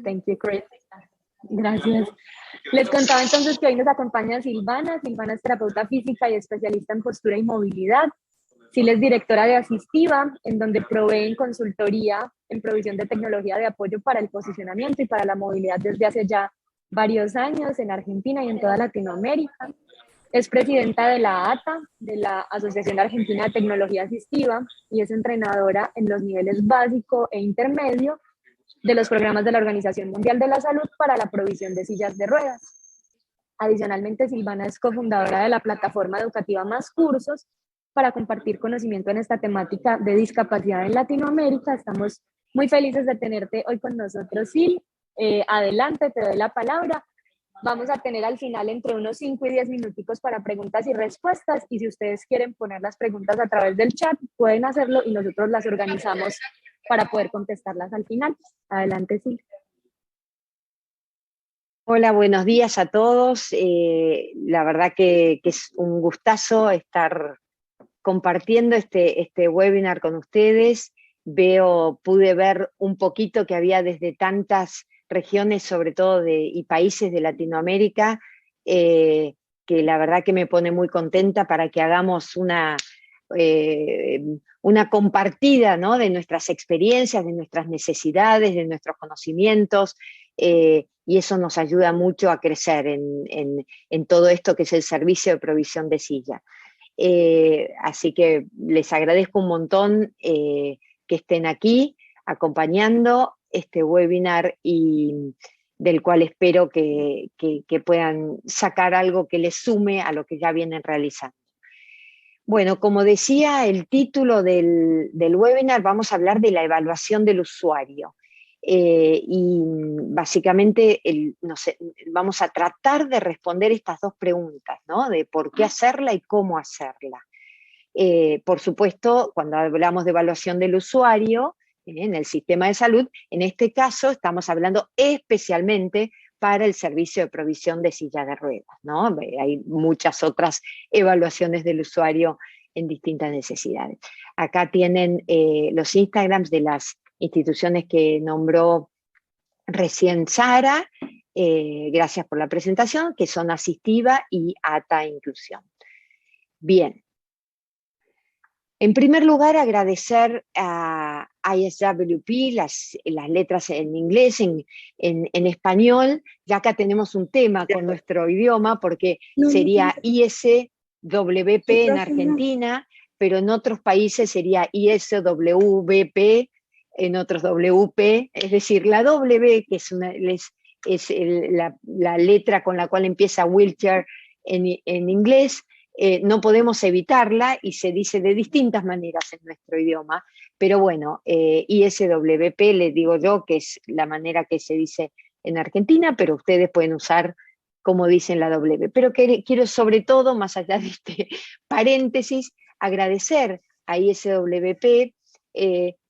Thank you, Chris. Gracias. Les contaba entonces que hoy nos acompaña Silvana. Silvana es terapeuta física y especialista en postura y movilidad. Sil es directora de Asistiva, en donde proveen consultoría en provisión de tecnología de apoyo para el posicionamiento y para la movilidad desde hace ya varios años en Argentina y en toda Latinoamérica. Es presidenta de la ATA, de la Asociación Argentina de Tecnología Asistiva, y es entrenadora en los niveles básico e intermedio de los programas de la Organización Mundial de la Salud para la provisión de sillas de ruedas. Adicionalmente, Silvana es cofundadora de la plataforma educativa Más Cursos para compartir conocimiento en esta temática de discapacidad en Latinoamérica. Estamos muy felices de tenerte hoy con nosotros, Sil. Adelante, te doy la palabra. Vamos a tener al final entre unos 5 y 10 minuticos para preguntas y respuestas, y si ustedes quieren poner las preguntas a través del chat, pueden hacerlo y nosotros las organizamos para poder contestarlas al final. Adelante, Sil. Hola, buenos días a todos. La verdad que es un gustazo estar compartiendo este webinar con ustedes. Pude ver un poquito que había desde tantas regiones, sobre todo y países de Latinoamérica, que la verdad que me pone muy contenta para que hagamos una compartida, ¿no?, de nuestras experiencias, de nuestras necesidades, de nuestros conocimientos, y eso nos ayuda mucho a crecer en todo esto que es el servicio de provisión de silla. Así que les agradezco un montón que estén aquí acompañando este webinar, y del cual espero que puedan sacar algo que les sume a lo que ya vienen realizando. Bueno, como decía el título del webinar, vamos a hablar de la evaluación del usuario. Y básicamente vamos a tratar de responder estas dos preguntas, ¿no? De por qué hacerla y cómo hacerla. Por supuesto, cuando hablamos de evaluación del usuario en el sistema de salud, en este caso estamos hablando especialmente para el servicio de provisión de silla de ruedas, ¿no? Hay muchas otras evaluaciones del usuario en distintas necesidades. Acá tienen los Instagrams de las instituciones que nombró recién Sara, gracias por la presentación, que son Asistiva y ATA Inclusión. Bien. En primer lugar, agradecer a ISWP, las letras en inglés, en español. Ya acá tenemos un tema con nuestro idioma, porque sería ISWP en Argentina, pero en otros países sería ISWP, en otros WP, es decir, la W, que es la letra con la cual empieza wheelchair en inglés, no podemos evitarla y se dice de distintas maneras en nuestro idioma, pero bueno, ISWP les digo yo que es la manera que se dice en Argentina, pero ustedes pueden usar como dicen la W. Pero quiero sobre todo, más allá de este paréntesis, agradecer a ISWP,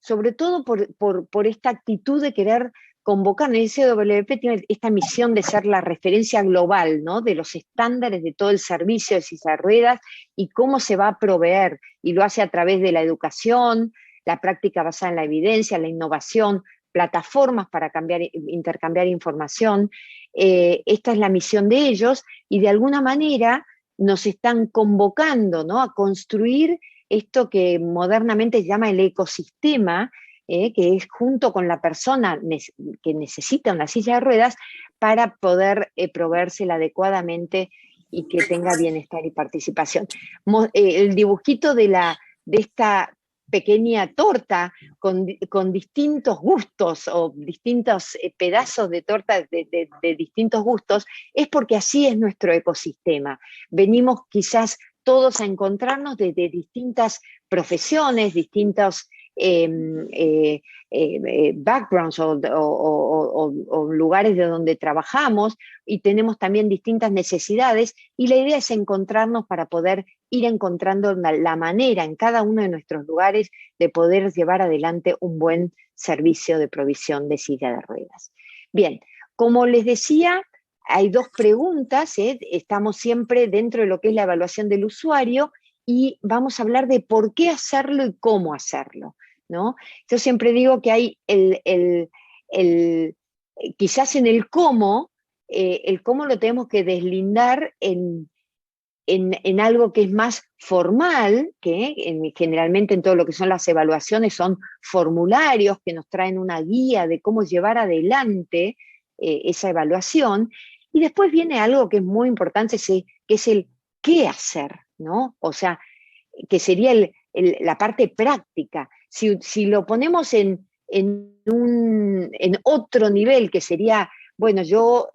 sobre todo por esta actitud de querer convocar. El ISWP tiene esta misión de ser la referencia global, ¿no?, de los estándares de todo el servicio de silla de ruedas y cómo se va a proveer, y lo hace a través de la educación, la práctica basada en la evidencia, la innovación, plataformas para intercambiar información. Esta es la misión de ellos, y de alguna manera nos están convocando, ¿no?, a construir esto que modernamente se llama el ecosistema, que es junto con la persona que necesita una silla de ruedas para poder proveérsela adecuadamente y que tenga bienestar y participación. El dibujito de esta pequeña torta con distintos gustos o distintos pedazos de torta de distintos gustos, es porque así es nuestro ecosistema. Venimos quizás todos a encontrarnos desde distintas profesiones, distintos backgrounds o lugares de donde trabajamos, y tenemos también distintas necesidades, y la idea es encontrarnos para poder ir encontrando la manera en cada uno de nuestros lugares de poder llevar adelante un buen servicio de provisión de silla de ruedas. Bien, como les decía, hay dos preguntas, estamos siempre dentro de lo que es la evaluación del usuario, y vamos a hablar de por qué hacerlo y cómo hacerlo, ¿no? Yo siempre digo que hay quizás en el cómo lo tenemos que deslindar en algo que es más formal, que generalmente en todo lo que son las evaluaciones son formularios que nos traen una guía de cómo llevar adelante esa evaluación, y después viene algo que es muy importante, que es el qué hacer, ¿no? O sea, que sería la parte práctica. Si lo ponemos en otro nivel, que sería, bueno, yo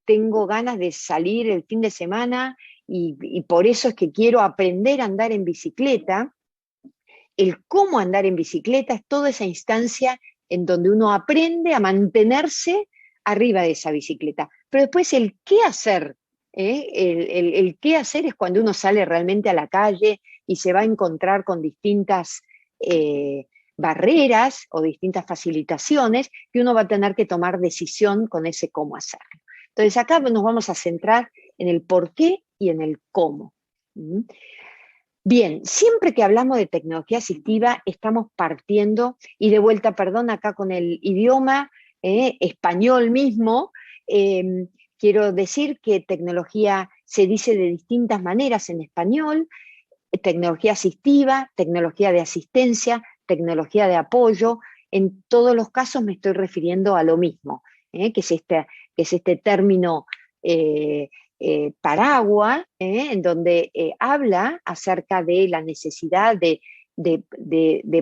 tengo ganas de salir el fin de semana y por eso es que quiero aprender a andar en bicicleta. El cómo andar en bicicleta es toda esa instancia en donde uno aprende a mantenerse arriba de esa bicicleta. Pero después el qué hacer, el qué hacer es cuando uno sale realmente a la calle y se va a encontrar con distintas barreras o distintas facilitaciones que uno va a tener que tomar decisión con ese cómo hacerlo. Entonces acá nos vamos a centrar en el por qué y en el cómo. Bien, siempre que hablamos de tecnología asistiva estamos partiendo, y de vuelta, perdón, acá con el idioma español mismo, quiero decir que tecnología se dice de distintas maneras en español: tecnología asistiva, tecnología de asistencia, tecnología de apoyo. En todos los casos me estoy refiriendo a lo mismo, que es este término paraguas, en donde habla acerca de la necesidad de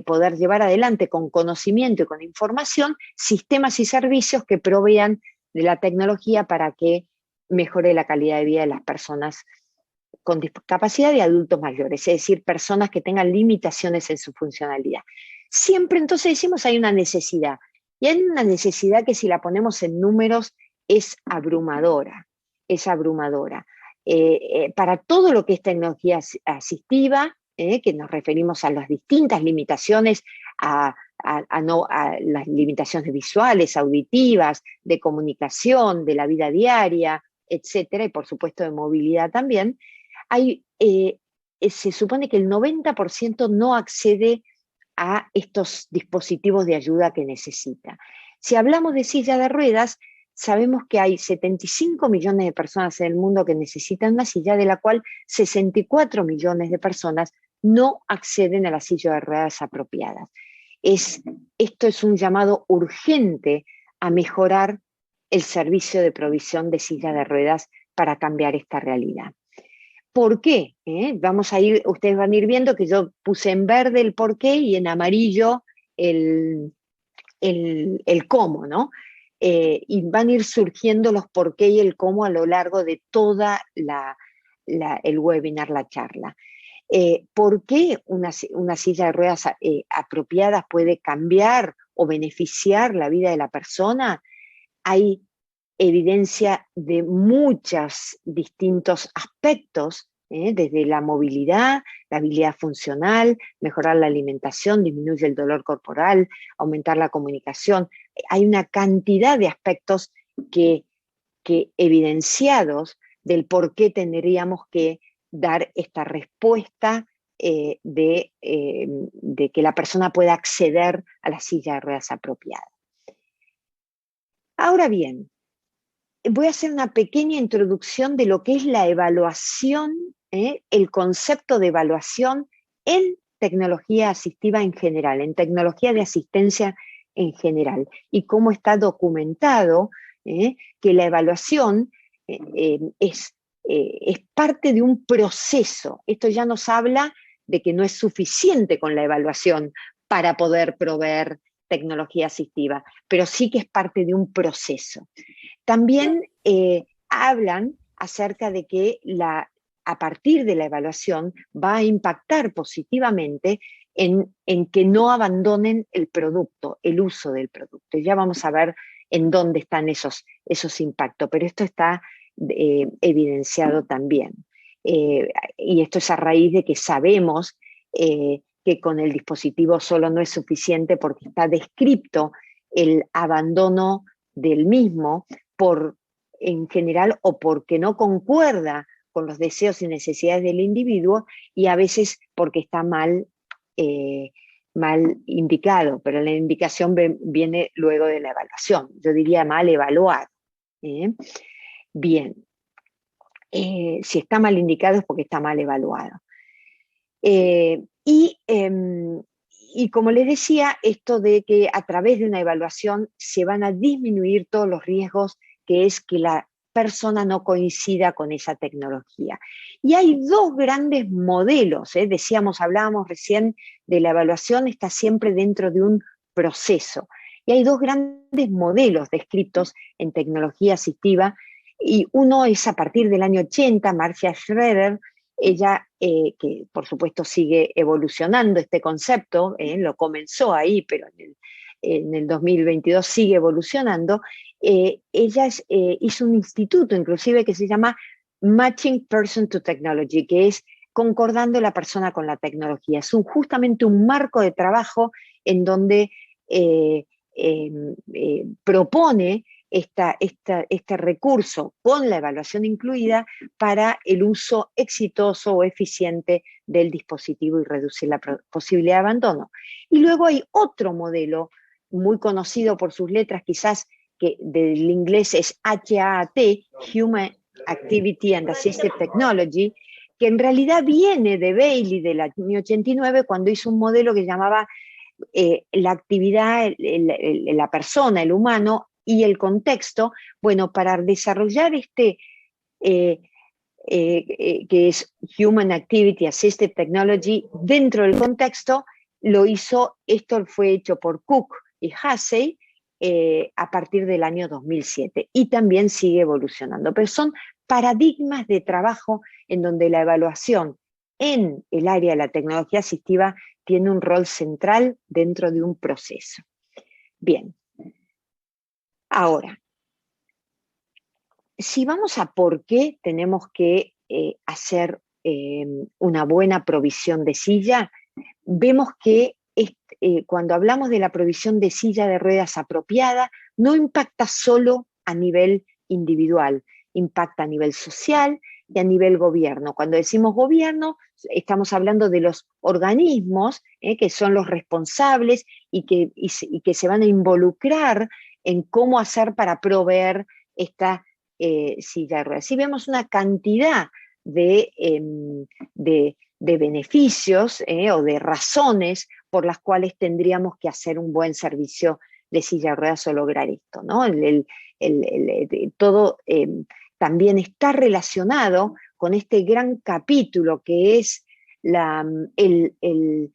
poder llevar adelante con conocimiento y con información sistemas y servicios que provean de la tecnología para que mejore la calidad de vida de las personas con discapacidad y adultos mayores, es decir, personas que tengan limitaciones en su funcionalidad. Siempre entonces decimos hay una necesidad, y hay una necesidad que si la ponemos en números es abrumadora, es abrumadora. Para todo lo que es tecnología asistiva, que nos referimos a las distintas limitaciones, a las limitaciones visuales, auditivas, de comunicación, de la vida diaria, etcétera, y por supuesto de movilidad también, se supone que el 90% no accede a estos dispositivos de ayuda que necesita. Si hablamos de silla de ruedas, sabemos que hay 75 millones de personas en el mundo que necesitan una silla, de la cual 64 millones de personas no acceden a la silla de ruedas apropiadas. Esto es un llamado urgente a mejorar el servicio de provisión de silla de ruedas para cambiar esta realidad. ¿Por qué? Vamos a ir, ustedes van a ir viendo que yo puse en verde el por qué y en amarillo el cómo, ¿no? Y van a ir surgiendo los por qué y el cómo a lo largo de toda el webinar, la charla. ¿Por qué una silla de ruedas apropiada puede cambiar o beneficiar la vida de la persona? Hay evidencia de muchos distintos aspectos, desde la movilidad, la habilidad funcional, mejorar la alimentación, disminuye el dolor corporal, aumentar la comunicación. Hay una cantidad de aspectos que evidenciados del por qué tendríamos que dar esta respuesta de que la persona pueda acceder a la silla de ruedas apropiada. Ahora bien, voy a hacer una pequeña introducción de lo que es la evaluación, el concepto de evaluación en tecnología asistiva en general, en tecnología de asistencia en general, y cómo está documentado que la evaluación es parte de un proceso. Esto ya nos habla de que no es suficiente con la evaluación para poder proveer tecnología asistiva, pero sí que es parte de un proceso. También hablan acerca de que a partir de la evaluación va a impactar positivamente en que no abandonen el producto, el uso del producto. Y ya vamos a ver en dónde están esos impactos, pero esto está evidenciado también. Y esto es a raíz de que sabemos que con el dispositivo solo no es suficiente, porque está descrito el abandono del mismo en general, o porque no concuerda con los deseos y necesidades del individuo, y a veces porque está mal mal indicado, pero la indicación viene luego de la evaluación. Yo diría mal evaluado. Bien, si está mal indicado es porque está mal evaluado. Y como les decía, esto de que a través de una evaluación se van a disminuir todos los riesgos, que es que la persona no coincida con esa tecnología. Y hay dos grandes modelos, hablábamos recién de la evaluación, está siempre dentro de un proceso. Y hay dos grandes modelos descritos en tecnología asistiva, y uno es a partir del año 80, Marcia Schroeder, ella, que por supuesto sigue evolucionando este concepto, lo comenzó ahí, pero en el 2022 sigue evolucionando. Ella hizo un instituto inclusive que se llama Matching Person to Technology, que es concordando la persona con la tecnología. Es justamente un marco de trabajo en donde propone este recurso con la evaluación incluida para el uso exitoso o eficiente del dispositivo y reducir la posibilidad de abandono. Y luego hay otro modelo muy conocido por sus letras, quizás que del inglés es HAAT, Human Activity and Assistive Technology, que en realidad viene de Bailey del año 89, cuando hizo un modelo que llamaba la actividad, la persona, el humano y el contexto, bueno, para desarrollar que es Human Activity Assistive Technology, dentro del contexto, esto fue hecho por Cook y Hussey a partir del año 2007 y también sigue evolucionando, pero son paradigmas de trabajo en donde la evaluación en el área de la tecnología asistiva tiene un rol central dentro de un proceso. Bien. Ahora, si vamos a por qué tenemos que hacer una buena provisión de silla, vemos que cuando hablamos de la provisión de silla de ruedas apropiada, no impacta solo a nivel individual, impacta a nivel social y a nivel gobierno. Cuando decimos gobierno, estamos hablando de los organismos que son los responsables y que se van a involucrar en cómo hacer para proveer esta silla de ruedas. Si vemos una cantidad de beneficios o de razones por las cuales tendríamos que hacer un buen servicio de silla de ruedas o lograr esto, ¿no? Todo también está relacionado con este gran capítulo que es el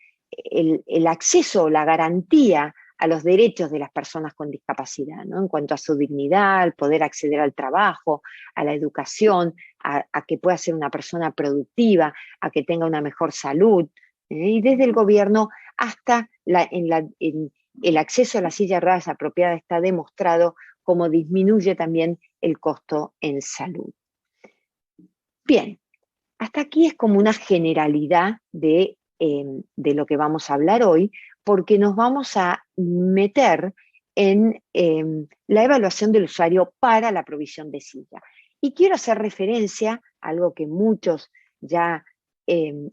acceso, la garantía a los derechos de las personas con discapacidad, ¿no? En cuanto a su dignidad, al poder acceder al trabajo, a la educación, a que pueda ser una persona productiva, a que tenga una mejor salud, y desde el gobierno hasta el acceso a la silla de ruedas apropiada está demostrado cómo disminuye también el costo en salud. Bien, hasta aquí es como una generalidad de lo que vamos a hablar hoy, porque nos vamos a meter en la evaluación del usuario para la provisión de silla. Y quiero hacer referencia a algo que muchos ya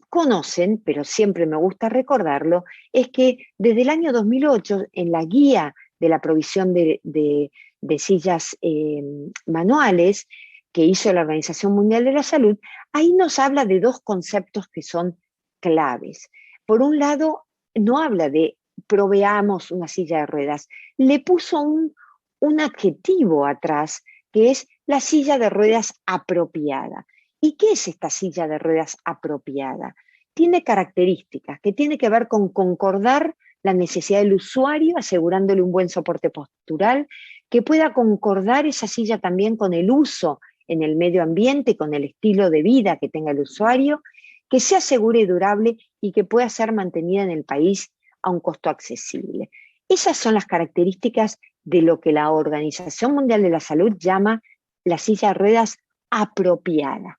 conocen, pero siempre me gusta recordarlo, es que desde el año 2008, en la guía de la provisión de sillas manuales que hizo la Organización Mundial de la Salud, ahí nos habla de dos conceptos que son claves. Por un lado, no habla de proveamos una silla de ruedas, le puso un adjetivo atrás, que es la silla de ruedas apropiada. ¿Y qué es esta silla de ruedas apropiada? Tiene características que tiene que ver con concordar la necesidad del usuario, asegurándole un buen soporte postural, que pueda concordar esa silla también con el uso en el medio ambiente, con el estilo de vida que tenga el usuario, que sea segura y durable y que pueda ser mantenida en el país a un costo accesible. Esas son las características de lo que la Organización Mundial de la Salud llama la silla de ruedas apropiada.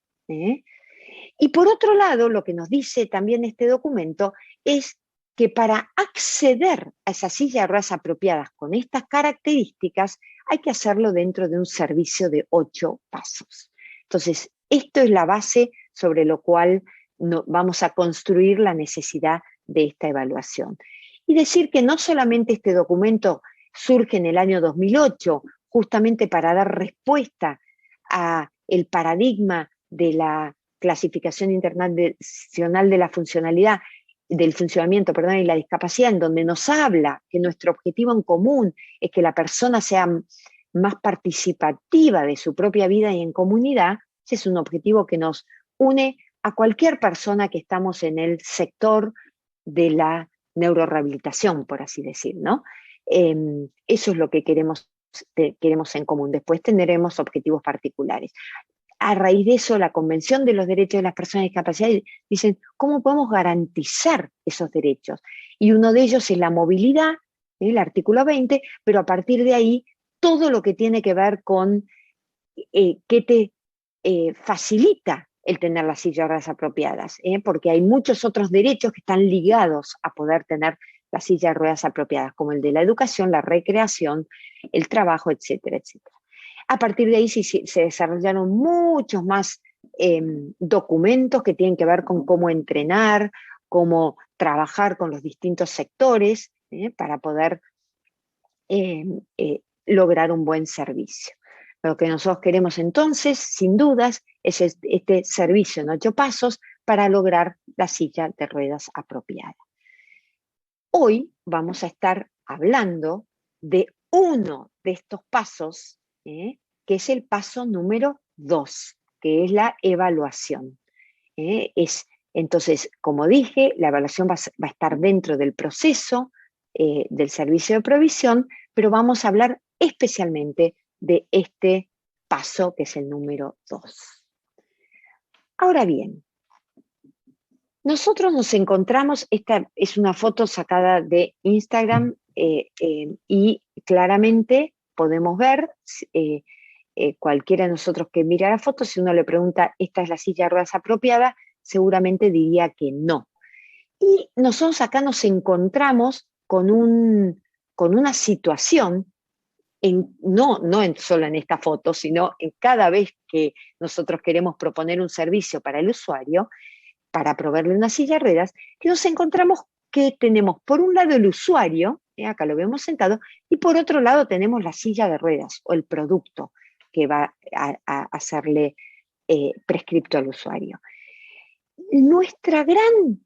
Y por otro lado, lo que nos dice también este documento es que para acceder a esa silla de ruedas apropiadas con estas características hay que hacerlo dentro de un servicio de 8 pasos. Entonces, esto es la base sobre lo cual vamos a construir la necesidad de esta evaluación. Y decir que no solamente este documento surge en el año 2008, justamente para dar respuesta a el paradigma de la clasificación internacional de la funcionalidad, del funcionamiento, perdón, y la discapacidad, en donde nos habla que nuestro objetivo en común es que la persona sea más participativa de su propia vida y en comunidad. Ese es un objetivo que nos une a cualquier persona que estamos en el sector de la neurorehabilitación, por así decir, ¿no? Eso es lo que queremos en común. Después tendremos objetivos particulares. A raíz de eso, la Convención de los Derechos de las Personas con Discapacidad dicen, ¿cómo podemos garantizar esos derechos? Y uno de ellos es la movilidad, el artículo 20, pero a partir de ahí, todo lo que tiene que ver con qué te facilita el tener las sillas de ruedas apropiadas, porque hay muchos otros derechos que están ligados a poder tener las sillas de ruedas apropiadas, como el de la educación, la recreación, el trabajo, etcétera, etcétera. A partir de ahí se desarrollaron muchos más documentos que tienen que ver con cómo entrenar, cómo trabajar con los distintos sectores para poder lograr un buen servicio. Lo que nosotros queremos entonces, sin dudas, es este servicio en 8 pasos para lograr la silla de ruedas apropiada. Hoy vamos a estar hablando de uno de estos pasos, que es el paso número 2, que es la evaluación. Entonces, como dije, la evaluación va a estar dentro del proceso del servicio de provisión, pero vamos a hablar especialmente de este paso, que es el número 2. Ahora bien, nosotros nos encontramos, esta es una foto sacada de Instagram y claramente podemos ver, cualquiera de nosotros que mira la foto, si uno le pregunta, ¿esta es la silla de ruedas apropiada?, seguramente diría que no. Y nosotros acá nos encontramos con una situación, no solo en esta foto, sino en cada vez que nosotros queremos proponer un servicio para el usuario, para proveerle una silla de ruedas, que nos encontramos que tenemos por un lado el usuario, acá lo vemos sentado, y por otro lado tenemos la silla de ruedas o el producto que va a hacerle prescripto al usuario. Nuestra gran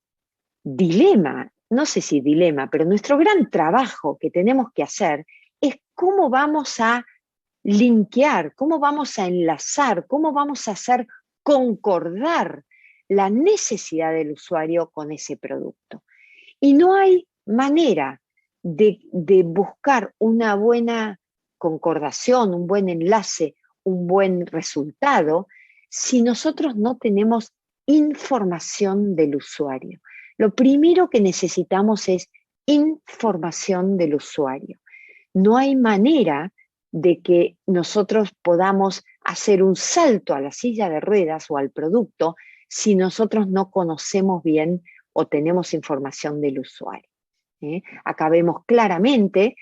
dilema, no sé si dilema, pero nuestro gran trabajo que tenemos que hacer es cómo vamos a linkear, cómo vamos a enlazar, cómo vamos a hacer concordar la necesidad del usuario con ese producto. Y no hay manera de buscar una buena concordación, un buen enlace, un buen resultado, si nosotros no tenemos información del usuario. Lo primero que necesitamos es información del usuario. No hay manera de que nosotros podamos hacer un salto a la silla de ruedas o al producto si nosotros no conocemos bien o tenemos información del usuario. Acá vemos claramente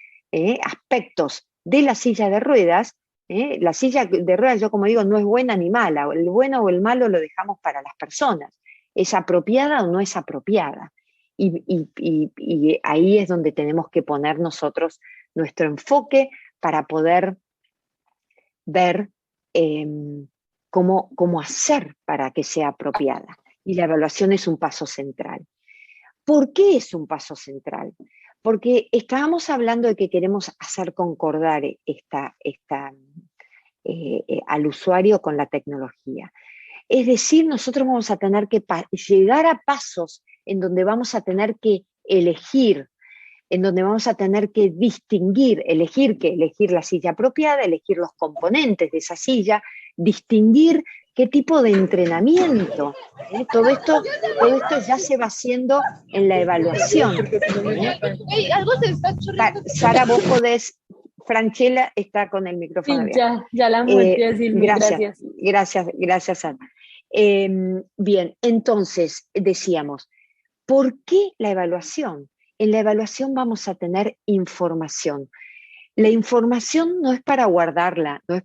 aspectos de la silla de ruedas. La silla de ruedas, yo como digo, no es buena ni mala. El bueno o el malo lo dejamos para las personas. ¿Es apropiada o no es apropiada? Y ahí es donde tenemos que poner nosotros nuestro enfoque para poder ver cómo hacer para que sea apropiada. Y la evaluación es un paso central. ¿Por qué es un paso central? Porque estábamos hablando de que queremos hacer concordar al usuario con la tecnología. Es decir, nosotros vamos a tener que llegar a pasos en donde vamos a tener que elegir, en donde vamos a tener que distinguir, elegir la silla apropiada, elegir los componentes de esa silla, distinguir qué tipo de entrenamiento. Todo esto ya se va haciendo en la evaluación. Sara, vos podés, Franchella está con el micrófono abierto. Ya la muteé, Silvia, gracias, Sara. Bien, entonces decíamos, ¿por qué la evaluación? En la evaluación vamos a tener información. La información no es para guardarla, no es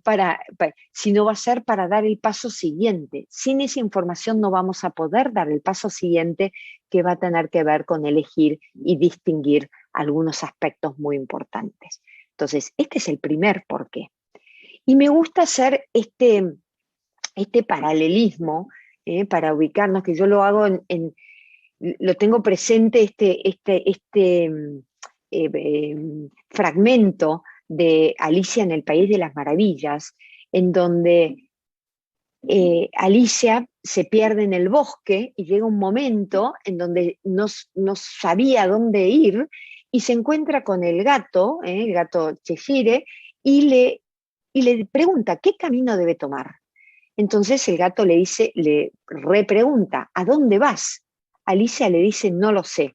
sino va a ser para dar el paso siguiente. Sin esa información no vamos a poder dar el paso siguiente, que va a tener que ver con elegir y distinguir algunos aspectos muy importantes. Entonces, este es el primer porqué. Y me gusta hacer este paralelismo para ubicarnos, que yo lo hago lo tengo presente fragmento de Alicia en el País de las Maravillas, en donde Alicia se pierde en el bosque y llega un momento en donde no sabía dónde ir y se encuentra con el gato Cheshire, y le pregunta qué camino debe tomar. Entonces el gato le repregunta, ¿a dónde vas? Alicia le dice, no lo sé.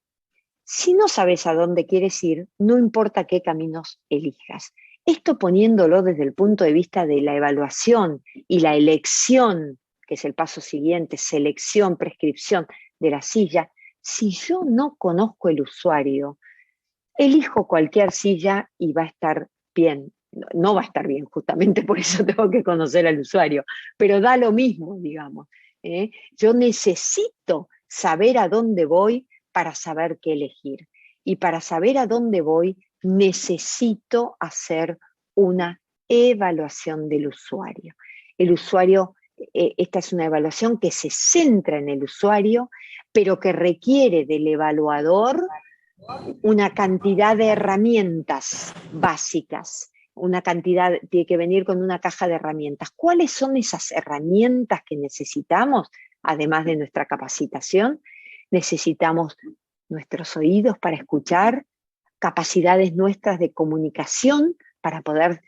Si no sabes a dónde quieres ir, no importa qué caminos elijas. Esto poniéndolo desde el punto de vista de la evaluación y la elección, que es el paso siguiente, selección, prescripción de la silla. Si yo no conozco el usuario, elijo cualquier silla y va a estar bien. No va a estar bien, justamente por eso tengo que conocer al usuario, pero da lo mismo, digamos. Yo necesito saber a dónde voy para saber qué elegir. Y para saber a dónde voy, necesito hacer una evaluación del usuario. El usuario, esta es una evaluación que se centra en el usuario, pero que requiere del evaluador una cantidad de herramientas básicas. Tiene que venir con una caja de herramientas. ¿Cuáles son esas herramientas que necesitamos, además de nuestra capacitación? Necesitamos nuestros oídos para escuchar, capacidades nuestras de comunicación para poder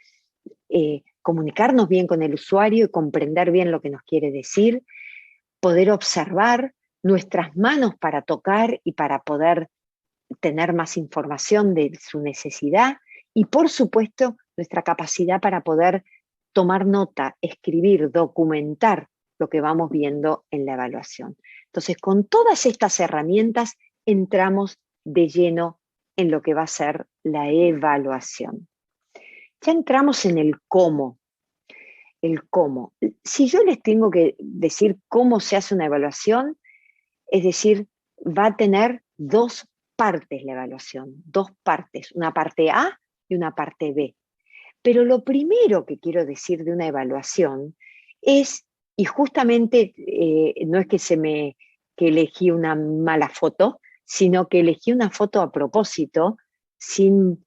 comunicarnos bien con el usuario y comprender bien lo que nos quiere decir, poder observar, nuestras manos para tocar y para poder tener más información de su necesidad, y por supuesto nuestra capacidad para poder tomar nota, escribir, documentar lo que vamos viendo en la evaluación. Entonces, con todas estas herramientas entramos de lleno en lo que va a ser la evaluación. Ya entramos en el cómo. El cómo. Si yo les tengo que decir cómo se hace una evaluación, es decir, va a tener dos partes la evaluación, dos partes, una parte A y una parte B. Pero lo primero que quiero decir de una evaluación es, y justamente no es que elegí una mala foto, sino que elegí una foto a propósito, sin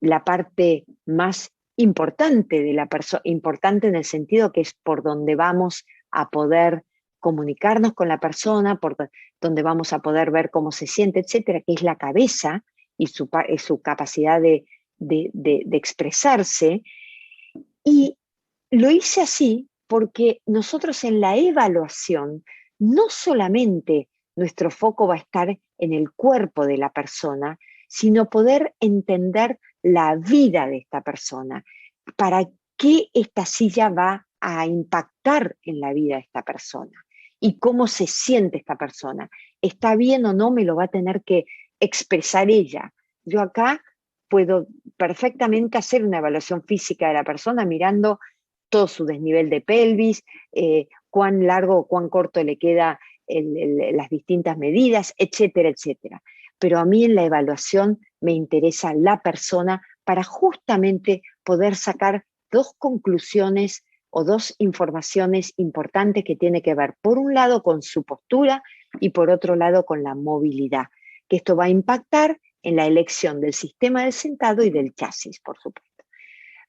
la parte más importante de la persona, importante en el sentido que es por donde vamos a poder comunicarnos con la persona, por donde vamos a poder ver cómo se siente, etcétera, que es la cabeza y su capacidad de expresarse. Y lo hice así porque nosotros en la evaluación no solamente nuestro foco va a estar en el cuerpo de la persona, sino poder entender la vida de esta persona, para qué esta silla va a impactar en la vida de esta persona y cómo se siente esta persona. ¿Está bien o no? Me lo va a tener que expresar ella. Yo acá puedo perfectamente hacer una evaluación física de la persona mirando todo su desnivel de pelvis, cuán largo o cuán corto le queda las distintas medidas, etcétera, etcétera. Pero a mí en la evaluación me interesa la persona para justamente poder sacar dos conclusiones o dos informaciones importantes que tiene que ver, por un lado, con su postura y por otro lado, con la movilidad, que esto va a impactar en la elección del sistema del sentado y del chasis, por supuesto.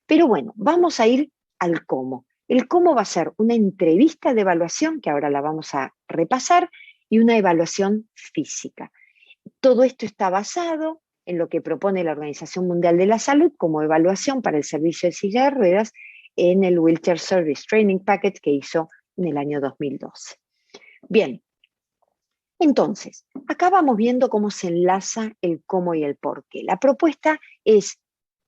Pero bueno, vamos a ir al cómo. El cómo va a ser una entrevista de evaluación, que ahora la vamos a repasar, y una evaluación física. Todo esto está basado en lo que propone la Organización Mundial de la Salud como evaluación para el servicio de silla de ruedas en el Wheelchair Service Training Package que hizo en el año 2012. Bien, entonces, acá vamos viendo cómo se enlaza el cómo y el por qué. La propuesta es,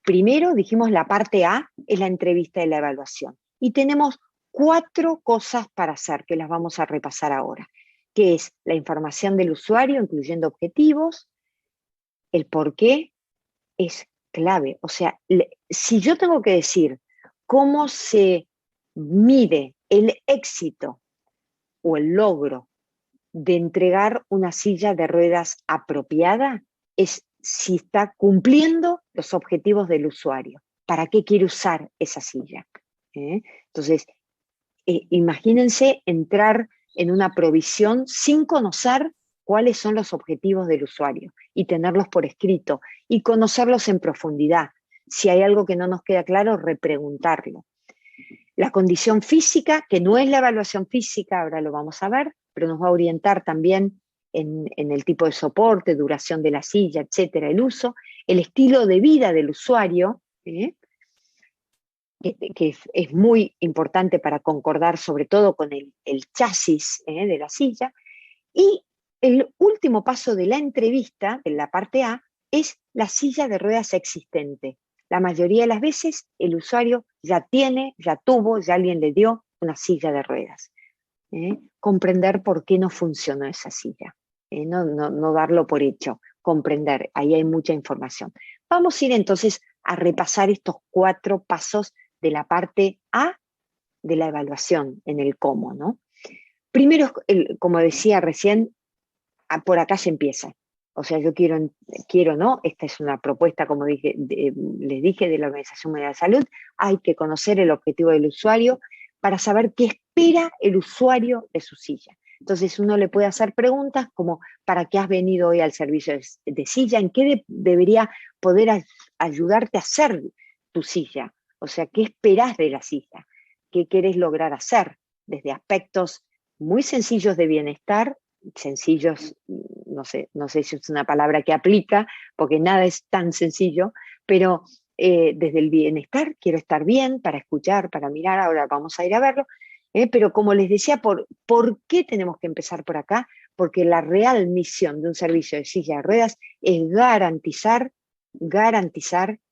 primero, dijimos, la parte A es la entrevista de la evaluación. Y tenemos 4 cosas para hacer, que las vamos a repasar ahora, que es la información del usuario, incluyendo objetivos. El por qué es clave. O sea, si yo tengo que decir cómo se mide el éxito o el logro de entregar una silla de ruedas apropiada, es si está cumpliendo los objetivos del usuario. ¿Para qué quiere usar esa silla? Entonces, imagínense entrar en una provisión sin conocer cuáles son los objetivos del usuario y tenerlos por escrito y conocerlos en profundidad. Si hay algo que no nos queda claro, repreguntarlo. La condición física, que no es la evaluación física, ahora lo vamos a ver, pero nos va a orientar también en el tipo de soporte, duración de la silla, etcétera, el uso, el estilo de vida del usuario, que es muy importante para concordar sobre todo con el chasis de la silla. Y el último paso de la entrevista, en la parte A, es la silla de ruedas existente. La mayoría de las veces el usuario ya tiene, ya tuvo, ya alguien le dio una silla de ruedas. Comprender por qué no funcionó esa silla. No darlo por hecho, comprender, ahí hay mucha información. Vamos a ir entonces a repasar estos 4 pasos de la parte A de la evaluación en el cómo, ¿no? Primero, como decía recién, por acá se empieza. O sea, yo quiero, ¿no? Esta es una propuesta, como les dije, de la Organización Mundial de la Salud. Hay que conocer el objetivo del usuario para saber qué espera el usuario de su silla. Entonces uno le puede hacer preguntas como, ¿para qué has venido hoy al servicio de silla? ¿En qué debería poder ayudarte a hacer tu silla? O sea, ¿qué esperás de la silla? ¿Qué querés lograr hacer? Desde aspectos muy sencillos de bienestar, sencillos, no sé si es una palabra que aplica, porque nada es tan sencillo, pero desde el bienestar, quiero estar bien para escuchar, para mirar, ahora vamos a ir a verlo, pero como les decía, ¿por qué tenemos que empezar por acá? Porque la real misión de un servicio de silla de ruedas es garantizar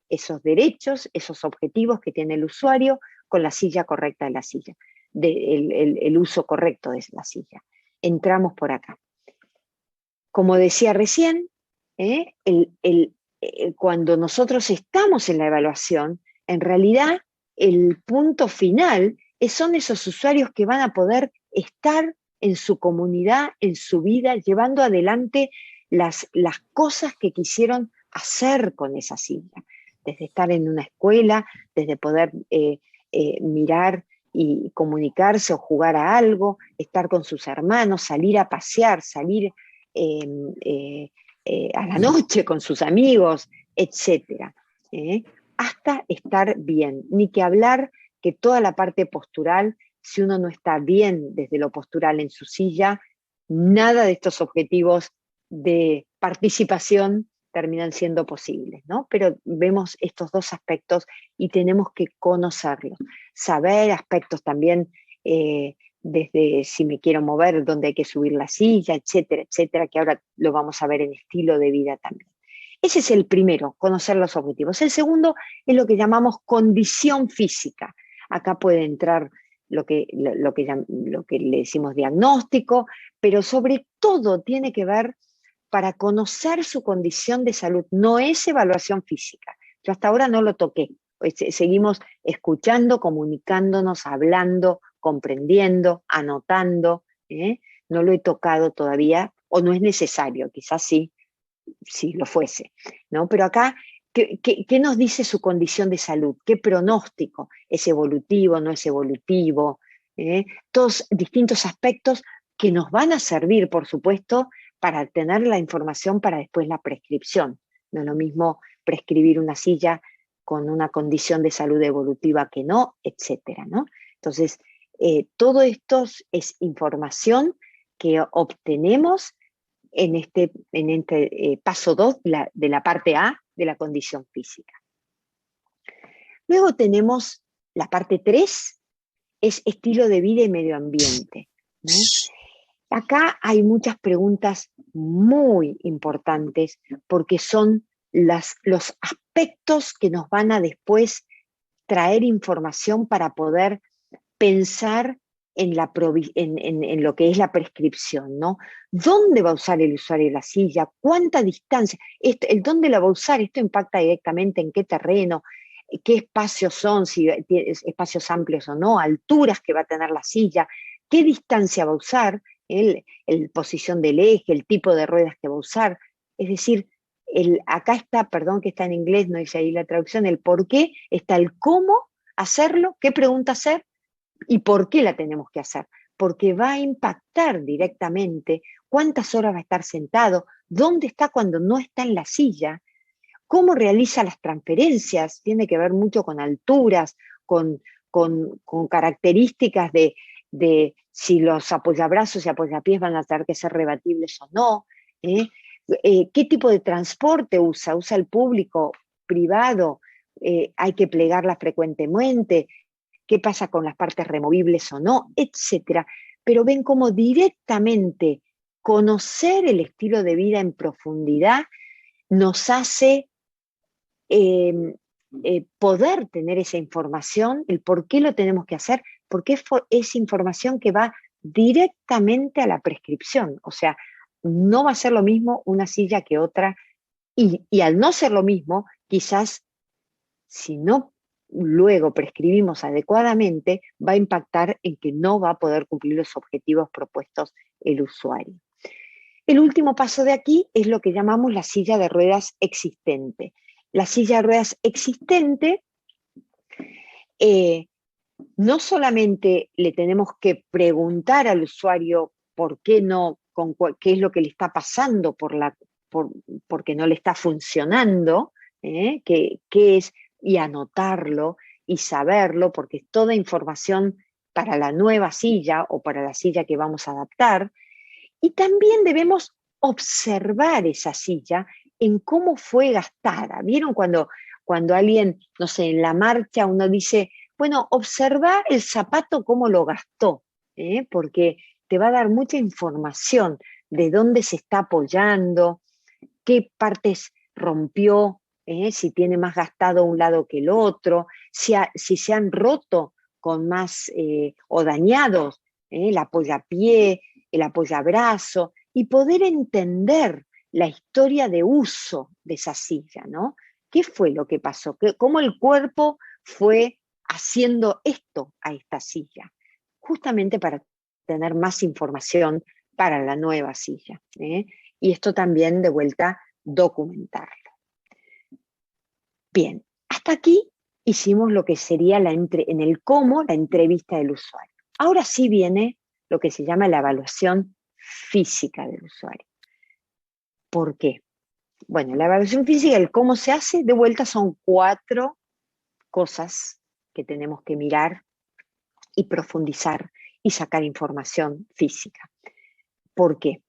esos derechos, esos objetivos que tiene el usuario con la silla correcta de la silla, el uso correcto de la silla. Entramos por acá. Como decía recién, cuando nosotros estamos en la evaluación, en realidad el punto final son esos usuarios que van a poder estar en su comunidad, en su vida, llevando adelante las cosas que quisieron hacer con esa silla. Desde estar en una escuela, desde poder mirar y comunicarse o jugar a algo, estar con sus hermanos, salir a pasear, salir a la noche con sus amigos, etc. Hasta estar bien. Ni que hablar que toda la parte postural, si uno no está bien desde lo postural en su silla, nada de estos objetivos de participación terminan siendo posibles, ¿no? Pero vemos estos 2 aspectos y tenemos que conocerlos. Saber aspectos también desde si me quiero mover, dónde hay que subir la silla, etcétera, etcétera, que ahora lo vamos a ver en estilo de vida también. Ese es el primero, conocer los objetivos. El segundo es lo que llamamos condición física. Acá puede entrar lo que le decimos diagnóstico, pero sobre todo tiene que ver para conocer su condición de salud. No es evaluación física. Yo hasta ahora no lo toqué. Seguimos escuchando, comunicándonos, hablando, comprendiendo, anotando. No lo he tocado todavía, o no es necesario, quizás sí, si lo fuese, ¿no? Pero acá, ¿qué nos dice su condición de salud? ¿Qué pronóstico? ¿Es evolutivo, no es evolutivo? Todos distintos aspectos que nos van a servir, por supuesto, para tener la información para después la prescripción. No es lo mismo prescribir una silla con una condición de salud evolutiva que no, etcétera, ¿no? Entonces, todo esto es información que obtenemos en este paso 2 de la parte A de la condición física. Luego tenemos la parte 3, es estilo de vida y medio ambiente, ¿no? Acá hay muchas preguntas muy importantes porque son los aspectos que nos van a después traer información para poder pensar en lo que es la prescripción, ¿no? ¿Dónde va a usar el usuario la silla? ¿Cuánta distancia? El dónde la va a usar, esto impacta directamente en qué terreno, qué espacios son, si espacios amplios o no, alturas que va a tener la silla, qué distancia va a usar, el posición del eje, el tipo de ruedas que va a usar. Es decir, acá está, perdón que está en inglés, no dice ahí la traducción, el por qué, está el cómo hacerlo, qué pregunta hacer y por qué la tenemos que hacer. Porque va a impactar directamente cuántas horas va a estar sentado, dónde está cuando no está en la silla, cómo realiza las transferencias, tiene que ver mucho con alturas, con características de si los apoyabrazos y apoyapiés van a tener que ser rebatibles o no, ¿eh? ¿Qué tipo de transporte usa? ¿Usa el público, privado? ¿Hay que plegarla frecuentemente? ¿Qué pasa con las partes removibles o no? Etcétera. Pero ven cómo directamente conocer el estilo de vida en profundidad nos hace poder tener esa información, el por qué lo tenemos que hacer, porque es información que va directamente a la prescripción. O sea, no va a ser lo mismo una silla que otra, y al no ser lo mismo, quizás si no luego prescribimos adecuadamente, va a impactar en que no va a poder cumplir los objetivos propuestos el usuario. El último paso de aquí es lo que llamamos la silla de ruedas existente. La silla de ruedas existente, no solamente le tenemos que preguntar al usuario por qué no, qué es lo que le está pasando porque no le está funcionando, qué es, y anotarlo y saberlo, porque es toda información para la nueva silla o para la silla que vamos a adaptar. Y también debemos observar esa silla en cómo fue gastada. ¿Vieron cuando alguien, no sé, en la marcha uno dice, bueno, observa el zapato cómo lo gastó, porque te va a dar mucha información de dónde se está apoyando, qué partes rompió, si tiene más gastado un lado que el otro, si se han roto con más o dañados, el apoyapié, el apoyabrazo, y poder entender la historia de uso de esa silla, ¿no? ¿Qué fue lo que pasó? ¿Cómo el cuerpo fue haciendo esto a esta silla? Justamente para tener más información para la nueva silla. Y esto también, de vuelta, documentarlo. Bien, hasta aquí hicimos lo que sería en el cómo, la entrevista del usuario. Ahora sí viene lo que se llama la evaluación física del usuario. ¿Por qué? Bueno, la evaluación física, el cómo se hace, de vuelta son 4 cosas que tenemos que mirar y profundizar y sacar información física. ¿Por qué?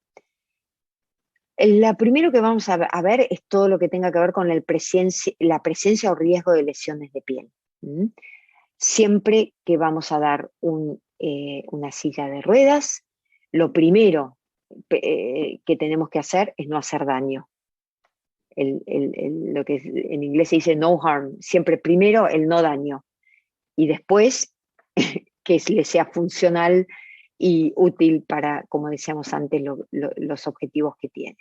La primero que vamos a ver es todo lo que tenga que ver con la presencia o riesgo de lesiones de piel. Siempre que vamos a dar una silla de ruedas, lo primero que tenemos que hacer es no hacer daño. Lo que en inglés se dice no harm, siempre primero el no daño y después que le sea funcional y útil para, como decíamos antes, los objetivos que tiene.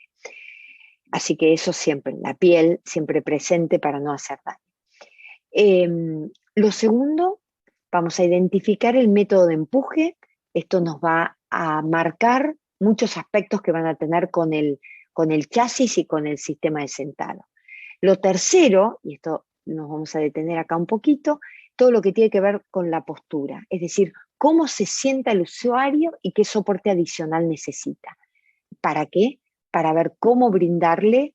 Así que eso siempre, la piel siempre presente para no hacer daño. Lo segundo, vamos a identificar el método de empuje. Esto nos va a marcar muchos aspectos que van a tener con el chasis y con el sistema de sentado. Lo tercero, y esto nos vamos a detener acá un poquito, todo lo que tiene que ver con la postura, es decir, cómo se sienta el usuario y qué soporte adicional necesita. ¿Para qué? Para ver cómo brindarle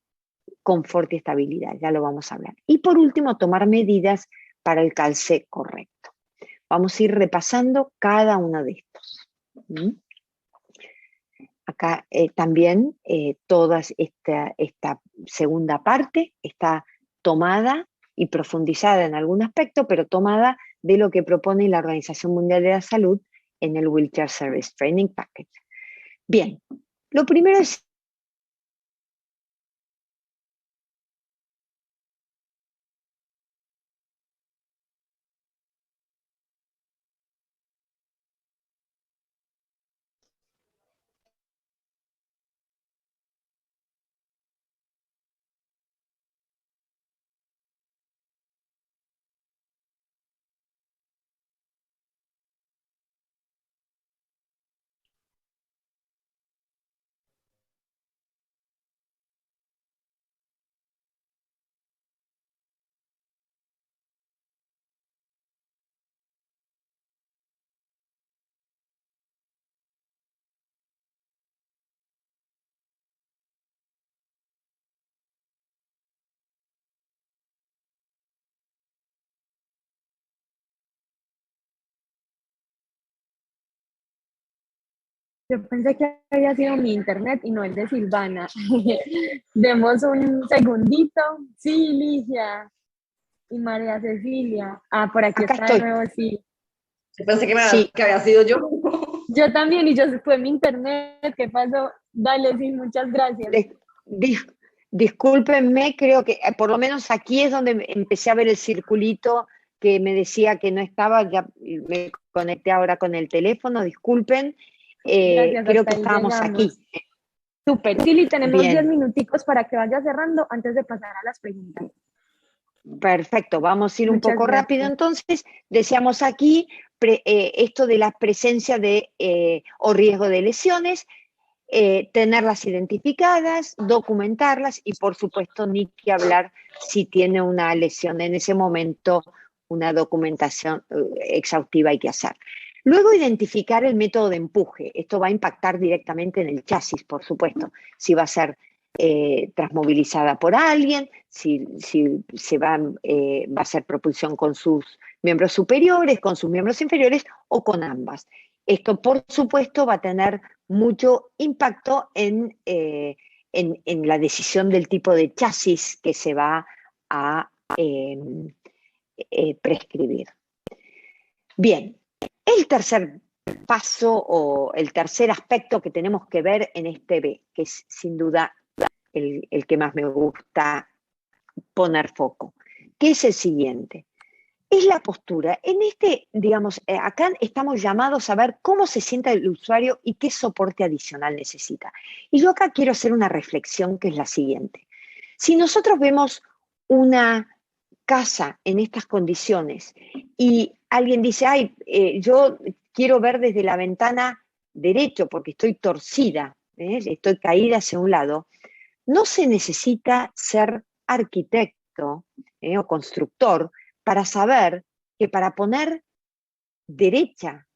confort y estabilidad, ya lo vamos a hablar. Y por último, tomar medidas para el calce correcto. Vamos a ir repasando cada uno de estos. Acá también toda esta segunda parte está tomada y profundizada en algún aspecto, pero tomada de lo que propone la Organización Mundial de la Salud en el Wheelchair Service Training Package. Bien, lo primero es Yo pensé que había sido mi internet y no el de Silvana. Demos un segundito. Sí, Ligia y María Cecilia. Ah, por aquí Acá está de estoy. nuevo, sí. Yo pensé Sí, que había sido yo. Yo también, y yo fue mi internet. ¿Qué pasó? Dale, sí, muchas gracias. dis- discúlpenme, creo que por lo menos aquí es donde empecé a ver el circulito que me decía que no estaba, ya me conecté ahora con el teléfono, disculpen, Gracias, creo hasta que ahí estábamos aquí. llegamos. Súper. Silly, tenemos 10 Bien, minuticos para que vaya cerrando antes de pasar a las preguntas. perfecto, vamos a ir un Muchas poco rápido gracias. entonces. Decíamos aquí esto de la presencia de o riesgo de lesiones, tenerlas identificadas, documentarlas y por supuesto ni que hablar si tiene una lesión en ese momento, una documentación exhaustiva hay que hacer. Luego identificar el método de empuje. Esto va a impactar directamente en el chasis, por supuesto. Si va a ser transmovilizada por alguien, si se va a ser propulsión con sus miembros superiores, con sus miembros inferiores o con ambas. Esto, por supuesto, va a tener mucho impacto en la decisión del tipo de chasis que se va a prescribir. Bien, el tercer paso o el tercer aspecto que tenemos que ver en este B, que es sin duda el que más me gusta poner foco, que es el siguiente. Es la postura. En digamos, acá estamos llamados a ver cómo se sienta el usuario y qué soporte adicional necesita. Y yo acá quiero hacer una reflexión que es la siguiente. Si nosotros vemos una casa en estas condiciones y alguien dice, ay, yo quiero ver desde la ventana derecho porque estoy torcida, estoy caída hacia un lado, no se necesita ser arquitecto o constructor para saber que para poner derecha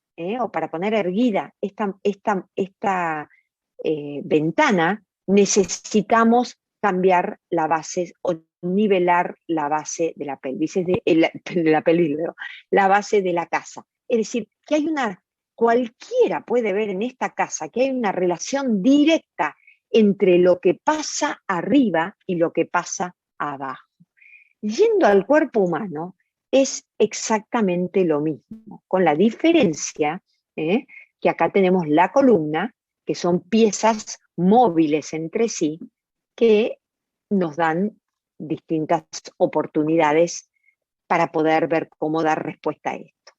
o para poner erguida esta ventana, necesitamos cambiar la base o nivelar la base de la pelvis, la base de la casa. Es decir, que hay cualquiera puede ver en esta casa que hay una relación directa entre lo que pasa arriba y lo que pasa abajo. Yendo al cuerpo humano, es exactamente lo mismo, con la diferencia que acá tenemos la columna, que son piezas móviles entre sí, que nos dan distintas oportunidades para poder ver cómo dar respuesta a esto.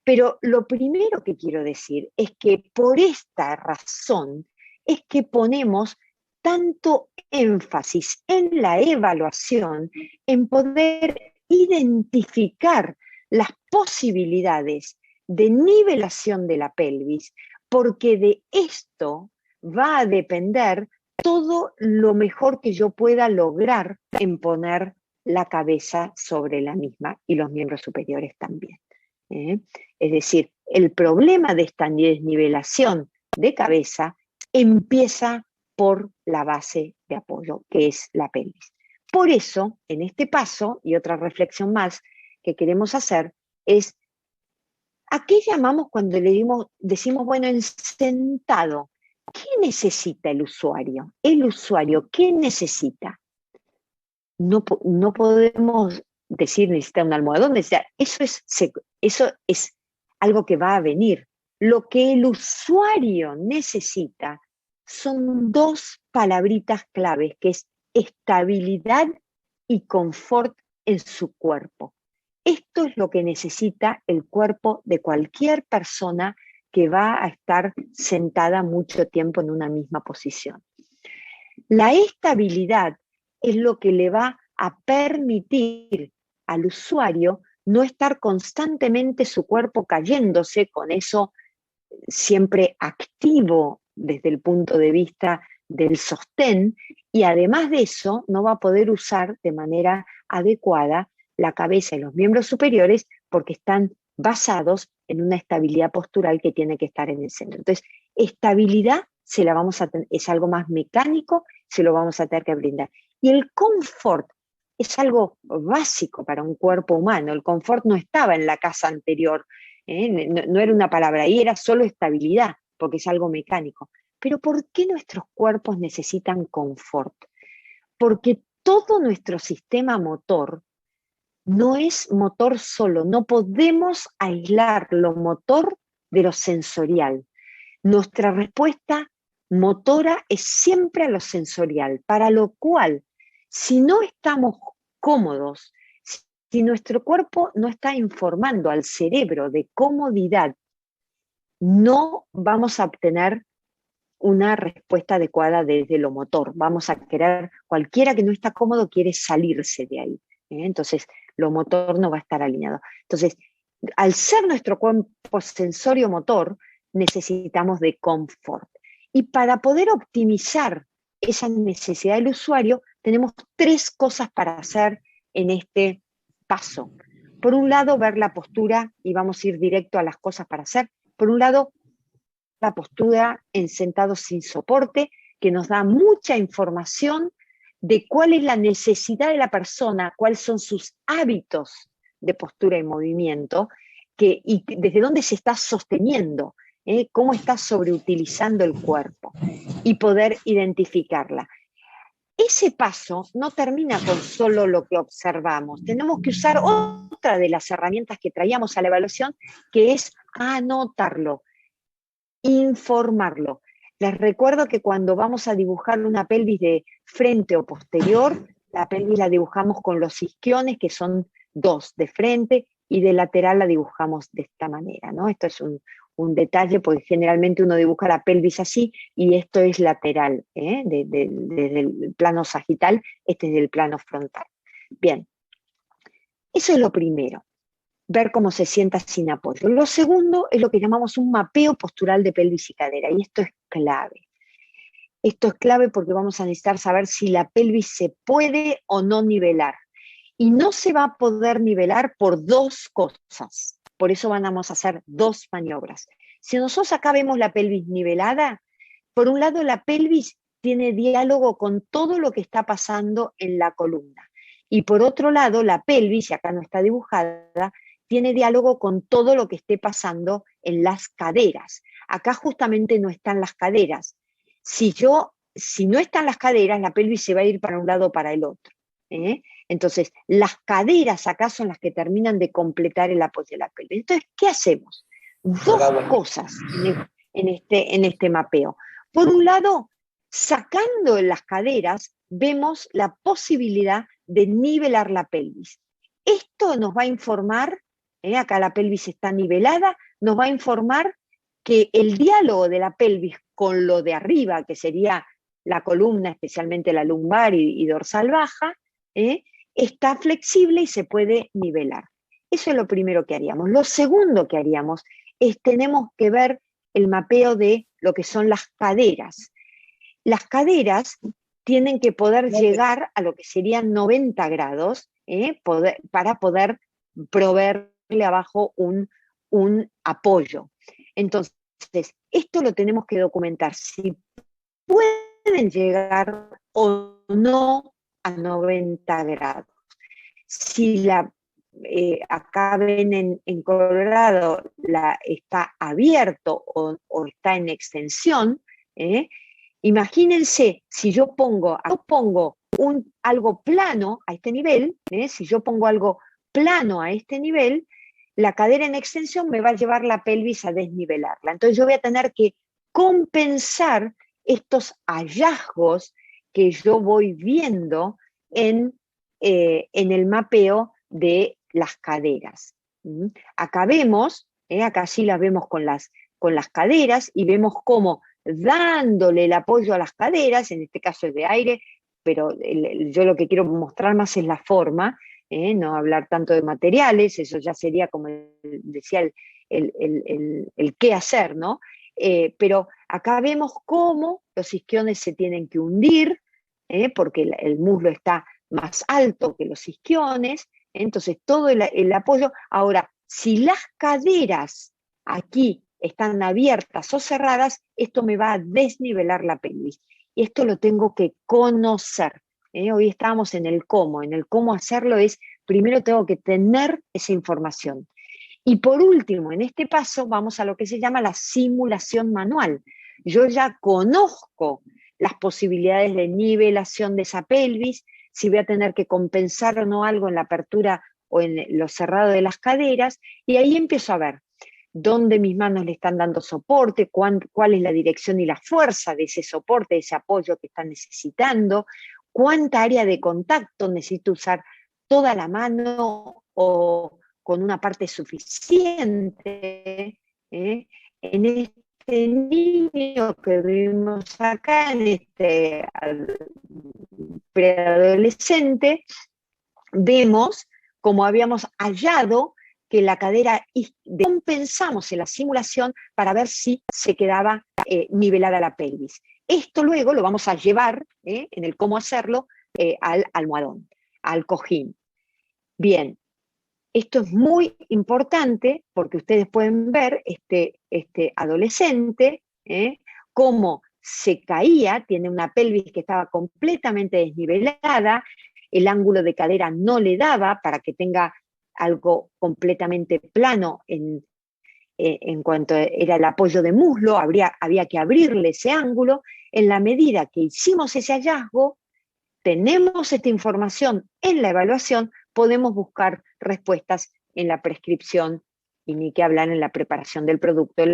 Pero lo primero que quiero decir es que por esta razón es que ponemos tanto énfasis en la evaluación, en poder identificar las posibilidades de nivelación de la pelvis, porque de esto va a depender todo lo mejor que yo pueda lograr en poner la cabeza sobre la misma y los miembros superiores también. Es decir, el problema de esta desnivelación de cabeza empieza por la base de apoyo, que es la pelvis. Por eso, en este paso, y otra reflexión más que queremos hacer, es ¿a qué llamamos cuando decimos, bueno, en sentado? ¿Qué necesita el usuario? El usuario, ¿qué necesita? No podemos decir necesita un almohadón, eso es algo que va a venir. Lo que el usuario necesita son dos palabritas claves, que es estabilidad y confort en su cuerpo. Esto es lo que necesita el cuerpo de cualquier persona que va a estar sentada mucho tiempo en una misma posición. La estabilidad es lo que le va a permitir al usuario no estar constantemente su cuerpo cayéndose, con eso siempre activo desde el punto de vista del sostén, y además de eso no va a poder usar de manera adecuada la cabeza y los miembros superiores porque están basados en una estabilidad postural que tiene que estar en el centro. Entonces, estabilidad es algo más mecánico, se lo vamos a tener que brindar. Y el confort es algo básico para un cuerpo humano. El confort no estaba en la casa anterior, no era una palabra ahí, era solo estabilidad. porque es algo mecánico. Pero ¿por qué nuestros cuerpos necesitan confort? Porque todo nuestro sistema motor no es motor solo, no podemos aislar lo motor de lo sensorial. Nuestra respuesta motora es siempre a lo sensorial, para lo cual, si no estamos cómodos, si nuestro cuerpo no está informando al cerebro de comodidad, no vamos a obtener una respuesta adecuada desde lo motor. Vamos a querer, cualquiera que no está cómodo quiere salirse de ahí. Entonces, lo motor no va a estar alineado. Entonces, al ser nuestro cuerpo sensorio-motor, necesitamos de confort. Y para poder optimizar esa necesidad del usuario, tenemos 3 cosas para hacer en este paso. Por un lado, ver la postura, y vamos a ir directo a las cosas para hacer. Por un lado, la postura en sentado sin soporte, que nos da mucha información de cuál es la necesidad de la persona, cuáles son sus hábitos de postura y movimiento, y desde dónde se está sosteniendo, cómo está sobreutilizando el cuerpo, y poder identificarla. Ese paso no termina con solo lo que observamos. Tenemos que usar otra de las herramientas que traíamos a la evaluación, que es anotarlo, informarlo. Les recuerdo que cuando vamos a dibujar una pelvis de frente o posterior, la pelvis la dibujamos con los isquiones, que son 2 de frente, y de lateral la dibujamos de esta manera, ¿no? Esto es un detalle, porque generalmente uno dibuja la pelvis así, y esto es lateral, desde el plano sagital, este es del plano frontal. Bien, eso es lo primero, ver cómo se sienta sin apoyo. Lo segundo es lo que llamamos un mapeo postural de pelvis y cadera, y esto es clave. Esto es clave porque vamos a necesitar saber si la pelvis se puede o no nivelar. Y no se va a poder nivelar por 2 cosas. Por eso vamos a hacer 2 maniobras. Si nosotros acá vemos la pelvis nivelada, por un lado la pelvis tiene diálogo con todo lo que está pasando en la columna. Y por otro lado, la pelvis, y acá no está dibujada, tiene diálogo con todo lo que esté pasando en las caderas. Acá justamente no están las caderas. Si no están las caderas, la pelvis se va a ir para un lado o para el otro. Entonces, las caderas acá son las que terminan de completar el apoyo de la pelvis. Entonces, ¿qué hacemos? 2 cosas en este mapeo. Por un lado, sacando las caderas, vemos la posibilidad de nivelar la pelvis. Esto nos va a informar, acá la pelvis está nivelada, nos va a informar que el diálogo de la pelvis con lo de arriba, que sería la columna, especialmente la lumbar y dorsal baja, está flexible y se puede nivelar. Eso es lo primero que haríamos. Lo segundo que haríamos es tenemos que ver el mapeo de lo que son las caderas. Las caderas tienen que poder llegar a lo que serían 90 grados para poder proveerle abajo un apoyo. Entonces, esto lo tenemos que documentar, si pueden llegar o no a 90 grados. Si acá ven en Colorado, está abierto o está en extensión, imagínense, si yo pongo algo plano a este nivel, si yo pongo algo plano a este nivel, la cadera en extensión me va a llevar la pelvis a desnivelarla. Entonces yo voy a tener que compensar estos hallazgos que yo voy viendo en el mapeo de las caderas. Acá vemos, acá sí las vemos con las caderas, y vemos cómo dándole el apoyo a las caderas, en este caso es de aire, pero yo lo que quiero mostrar más es la forma, no hablar tanto de materiales, eso ya sería, como decía, el qué hacer, ¿no? Pero acá vemos cómo los isquiones se tienen que hundir, porque el muslo está más alto que los isquiones, entonces todo el apoyo. Ahora, si las caderas aquí están abiertas o cerradas, esto me va a desnivelar la pelvis. Y esto lo tengo que conocer. Hoy estábamos en el cómo hacerlo es, primero tengo que tener esa información. Y por último, en este paso, vamos a lo que se llama la simulación manual. Yo ya conozco las posibilidades de nivelación de esa pelvis, si voy a tener que compensar o no algo en la apertura o en lo cerrado de las caderas, y ahí empiezo a ver dónde mis manos le están dando soporte, cuál es la dirección y la fuerza de ese soporte, de ese apoyo que están necesitando, cuánta área de contacto necesito usar, toda la mano o con una parte suficiente. En este niño que vimos acá, en este preadolescente, vemos como habíamos hallado que la cadera, compensamos en la simulación para ver si se quedaba nivelada la pelvis. Esto luego lo vamos a llevar, en el cómo hacerlo, al almohadón, al cojín. Bien, esto es muy importante porque ustedes pueden ver este adolescente, cómo se caía, tiene una pelvis que estaba completamente desnivelada, el ángulo de cadera no le daba para que tenga algo completamente plano en cuanto era el apoyo de muslo, había que abrirle ese ángulo. En la medida que hicimos ese hallazgo, tenemos esta información en la evaluación, podemos buscar respuestas en la prescripción y ni que hablar en la preparación del producto.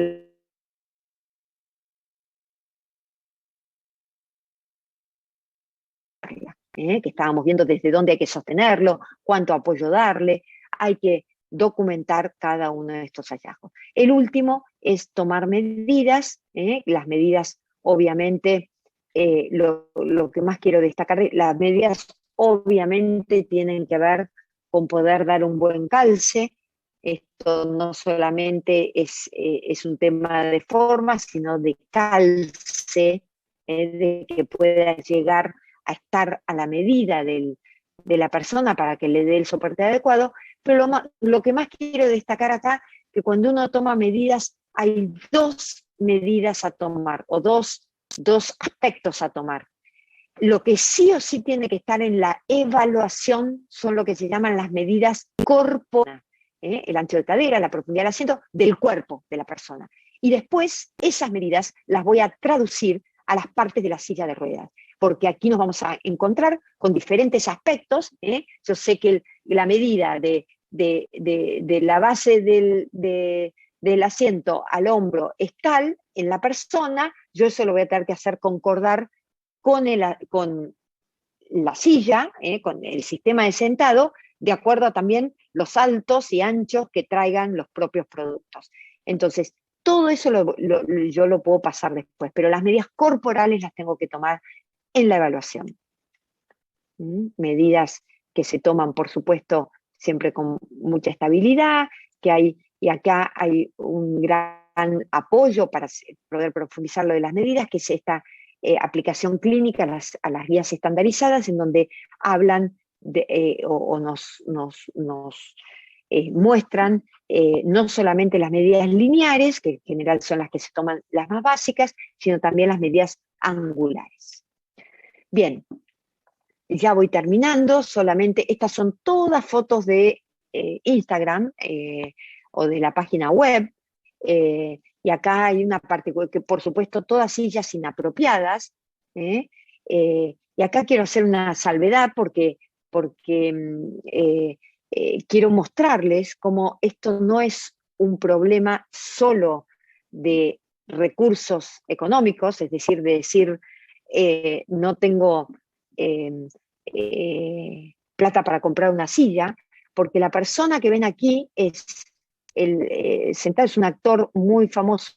Que estábamos viendo desde dónde hay que sostenerlo, cuánto apoyo darle, hay que documentar cada uno de estos hallazgos. El último es tomar medidas, las medidas obviamente, lo que más quiero destacar, las medidas obviamente tienen que ver con poder dar un buen calce. Esto no solamente es un tema de forma, sino de calce, de que pueda llegar a estar a la medida de la persona para que le dé el soporte adecuado, pero lo que más quiero destacar acá, que cuando uno toma medidas, hay dos medidas a tomar, o dos aspectos a tomar. Lo que sí o sí tiene que estar en la evaluación son lo que se llaman las medidas corporales, el ancho de cadera, la profundidad del asiento, del cuerpo de la persona. Y después esas medidas las voy a traducir a las partes de la silla de ruedas, porque aquí nos vamos a encontrar con diferentes aspectos. Yo sé que la medida de la base del asiento al hombro es tal en la persona, yo eso lo voy a tener que hacer concordar con la silla, con el sistema de sentado, de acuerdo a también los altos y anchos que traigan los propios productos. Entonces, todo eso yo lo puedo pasar después, pero las medidas corporales las tengo que tomar en la evaluación. Medidas que se toman, por supuesto, siempre con mucha estabilidad, y acá hay un gran apoyo para poder profundizar lo de las medidas, que es esta aplicación clínica a las guías estandarizadas, en donde hablan o nos muestran no solamente las medidas lineares, que en general son las que se toman las más básicas, sino también las medidas angulares. Bien, ya voy terminando, solamente estas son todas fotos de Instagram o de la página web, y acá hay una parte que, por supuesto, todas sillas inapropiadas, y acá quiero hacer una salvedad porque quiero mostrarles cómo esto no es un problema solo de recursos económicos, es decir, de decir, no tengo plata para comprar una silla, porque la persona que ven aquí sentado es un actor muy famoso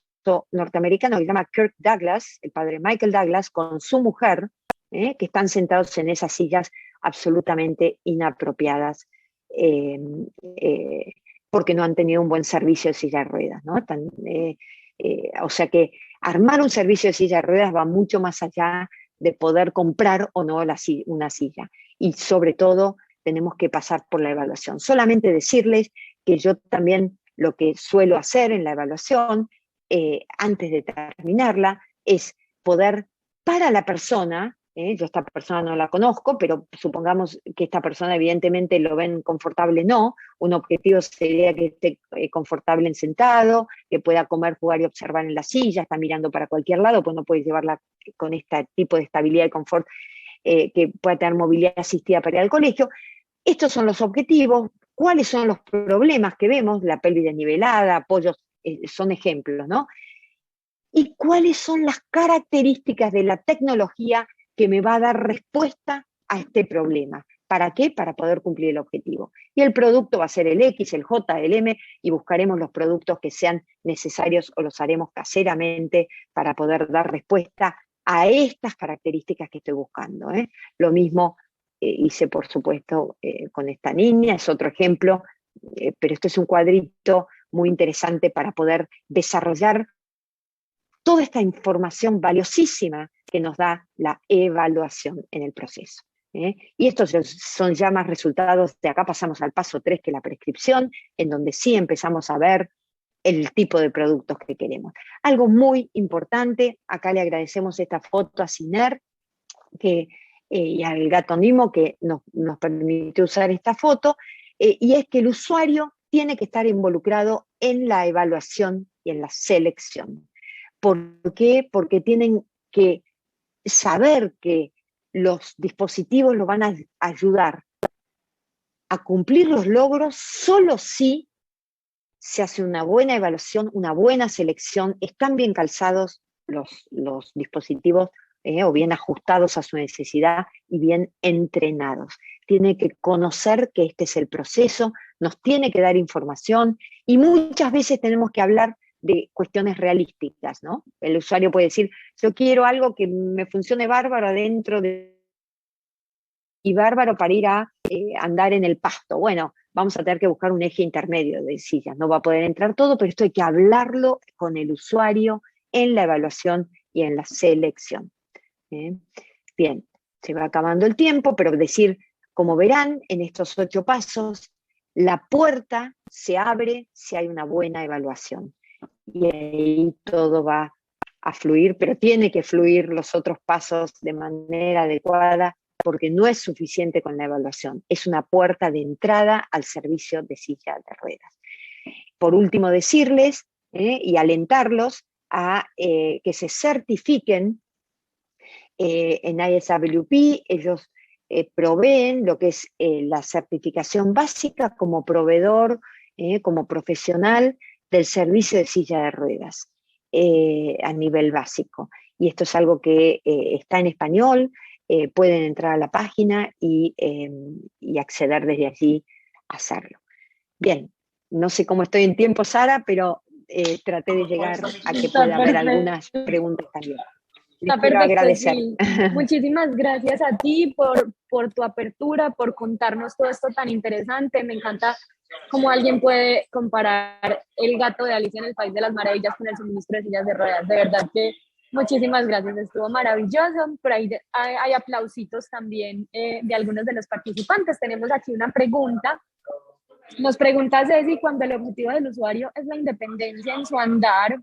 norteamericano que se llama Kirk Douglas, el padre Michael Douglas, con su mujer, que están sentados en esas sillas absolutamente inapropiadas, porque no han tenido un buen servicio de silla de ruedas, ¿no? O sea que armar un servicio de silla de ruedas va mucho más allá de poder comprar o no una silla. Y sobre todo tenemos que pasar por la evaluación. Solamente decirles que yo también lo que suelo hacer en la evaluación, antes de terminarla, es poder, para la persona, Yo a esta persona no la conozco, pero supongamos que esta persona evidentemente lo ven confortable, no. Un objetivo sería que esté confortable en sentado, que pueda comer, jugar y observar en la silla, está mirando para cualquier lado, pues no puede llevarla con este tipo de estabilidad y confort, que pueda tener movilidad asistida para ir al colegio. Estos son los objetivos. ¿Cuáles son los problemas que vemos? La pelvis desnivelada, apoyos, son ejemplos, ¿no? ¿Y cuáles son las características de la tecnología que me va a dar respuesta a este problema? ¿Para qué? Para poder cumplir el objetivo. Y el producto va a ser el X, el J, el M, y buscaremos los productos que sean necesarios o los haremos caseramente para poder dar respuesta a estas características que estoy buscando. Lo mismo hice, por supuesto, con esta niña, es otro ejemplo, pero esto es un cuadrito muy interesante para poder desarrollar toda esta información valiosísima que nos da la evaluación en el proceso. Y estos son ya más resultados, de acá pasamos al paso 3, que es la prescripción, en donde sí empezamos a ver el tipo de productos que queremos. Algo muy importante, acá le agradecemos esta foto a Ciner y al Gato Nimo que nos permite usar esta foto, y es que el usuario tiene que estar involucrado en la evaluación y en la selección. ¿Por qué? Porque tienen que saber que los dispositivos lo van a ayudar a cumplir los logros solo si se hace una buena evaluación, una buena selección, están bien calzados los dispositivos o bien ajustados a su necesidad y bien entrenados. Tiene que conocer que este es el proceso, nos tiene que dar información y muchas veces tenemos que hablar de cuestiones realísticas, ¿no? El usuario puede decir, yo quiero algo que me funcione bárbaro adentro y bárbaro para ir a andar en el pasto. Bueno, vamos a tener que buscar un eje intermedio de sillas, no va a poder entrar todo, pero esto hay que hablarlo con el usuario en la evaluación y en la selección. Bien, se va acabando el tiempo, pero decir, como verán, en estos 8 pasos, la puerta se abre si hay una buena evaluación. Y ahí todo va a fluir, pero tiene que fluir los otros pasos de manera adecuada, porque no es suficiente con la evaluación, es una puerta de entrada al servicio de silla de ruedas. Por último, decirles y alentarlos a que se certifiquen en ISWP. Ellos proveen lo que es la certificación básica como proveedor, como profesional del servicio de silla de ruedas a nivel básico. Y esto es algo que está en español, pueden entrar a la página y acceder desde allí a hacerlo. Bien, no sé cómo estoy en tiempo, Sara, pero traté de llegar a que pueda haber algunas preguntas también. Está perfecto, sí. Muchísimas gracias a ti por tu apertura, por contarnos todo esto tan interesante. Me encanta cómo alguien puede comparar el gato de Alicia en el País de las Maravillas con el suministro de sillas de ruedas. De verdad que muchísimas gracias, estuvo maravilloso. Por ahí hay aplausitos también de algunos de los participantes. Tenemos aquí una pregunta. Nos pregunta Ceci, cuando el objetivo del usuario es la independencia en su andar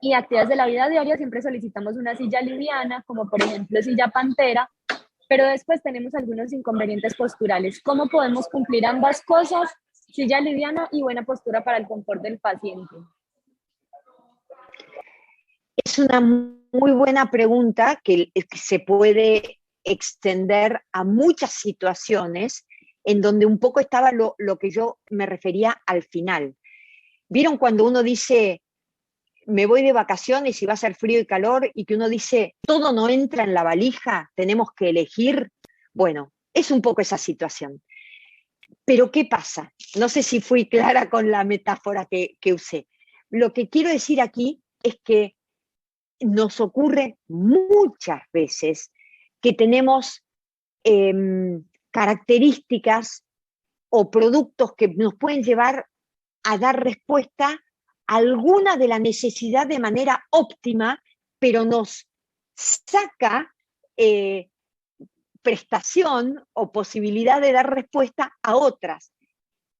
y actividades de la vida diaria, siempre solicitamos una silla liviana, como por ejemplo silla pantera, pero después tenemos algunos inconvenientes posturales. ¿Cómo podemos cumplir ambas cosas? Silla liviana y buena postura para el confort del paciente. Es una muy buena pregunta que se puede extender a muchas situaciones en donde un poco estaba lo que yo me refería al final. ¿Vieron cuando uno dice, me voy de vacaciones y va a ser frío y calor, y que uno dice, todo no entra en la valija, tenemos que elegir? Bueno, es un poco esa situación. Pero ¿qué pasa? No sé si fui clara con la metáfora que usé. Lo que quiero decir aquí es que nos ocurre muchas veces que tenemos características o productos que nos pueden llevar a dar respuesta a alguna de la necesidad de manera óptima, pero nos saca prestación o posibilidad de dar respuesta a otras.